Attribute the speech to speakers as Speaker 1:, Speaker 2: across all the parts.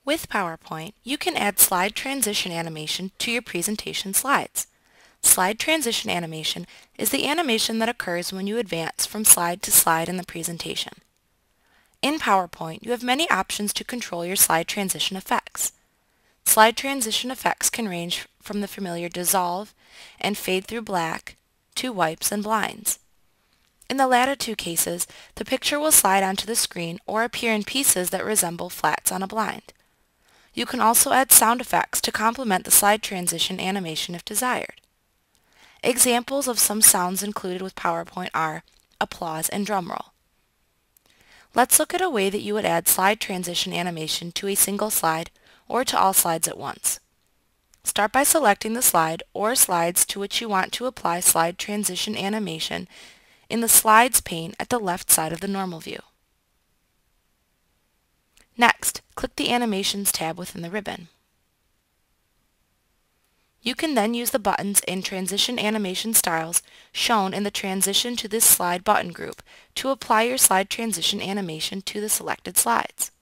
Speaker 1: With PowerPoint, you can add slide transition animation to your presentation slides. Slide transition animation is the animation that occurs when you advance from slide to slide in the presentation. In PowerPoint, you have many options to control your slide transition effects. Slide transition effects can range from the familiar dissolve and fade through black to wipes and blinds. In the latter two cases, the picture will slide onto the screen or appear in pieces that resemble flats on a blind. You can also add sound effects to complement the slide transition animation if desired. Examples of some sounds included with PowerPoint are applause and drumroll. Let's look at a way that you would add slide transition animation to a single slide or to all slides at once. Start by selecting the slide or slides to which you want to apply slide transition animation in the Slides pane at the left side of the normal view. Next, click the Animations tab within the ribbon. You can then use the buttons in Transition Animation Styles shown in the Transition to this slide button group to apply your slide transition animation to the selected slides.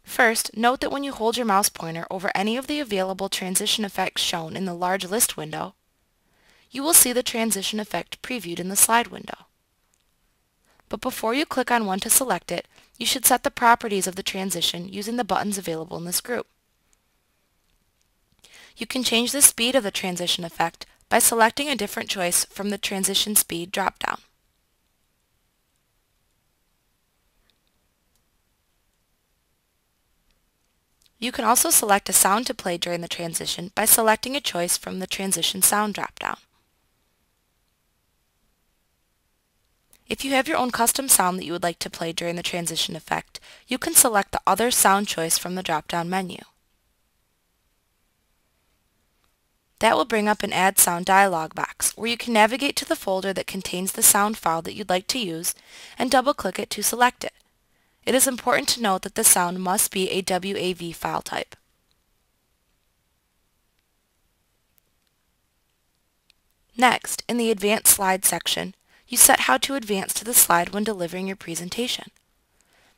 Speaker 1: First, note that when you hold your mouse pointer over any of the available transition effects shown in the large list window, you will see the transition effect previewed in the slide window. But before you click on one to select it, you should set the properties of the transition using the buttons available in this group. You can change the speed of the transition effect by selecting a different choice from the Transition Speed drop-down. You can also select a sound to play during the transition by selecting a choice from the Transition Sound drop-down. If you have your own custom sound that you would like to play during the transition effect, you can select the Other Sound choice from the drop-down menu. That will bring up an Add Sound dialog box where you can navigate to the folder that contains the sound file that you'd like to use and double-click it to select it. It is important to note that the sound must be a WAV file type. Next, in the Advanced Slide section, you set how to advance to the slide when delivering your presentation.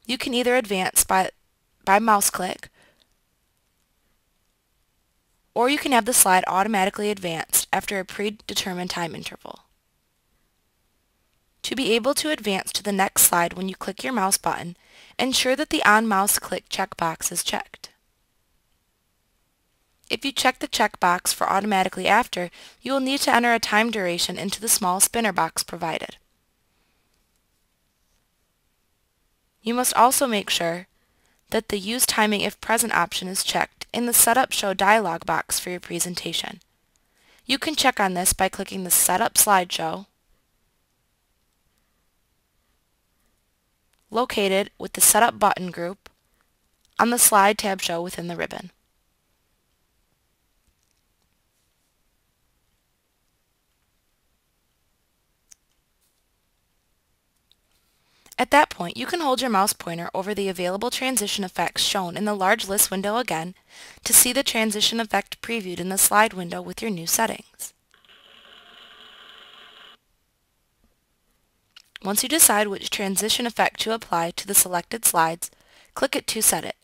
Speaker 1: You can either advance by mouse click, or you can have the slide automatically advanced after a predetermined time interval. To be able to advance to the next slide when you click your mouse button, ensure that the On Mouse Click checkbox is checked. If you check the checkbox for automatically after, you will need to enter a time duration into the small spinner box provided. You must also make sure that the Use Timing If Present option is checked in the Setup Show dialog box for your presentation. You can check on this by clicking the Setup Slideshow located with the Setup button group on the Slide tab show within the ribbon. At that point, you can hold your mouse pointer over the available transition effects shown in the large list window again to see the transition effect previewed in the slide window with your new settings. Once you decide which transition effect to apply to the selected slides, click it to set it.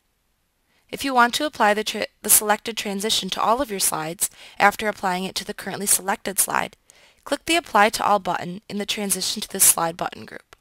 Speaker 1: If you want to apply the selected transition to all of your slides after applying it to the currently selected slide, click the Apply to All button in the Transition to this slide button group.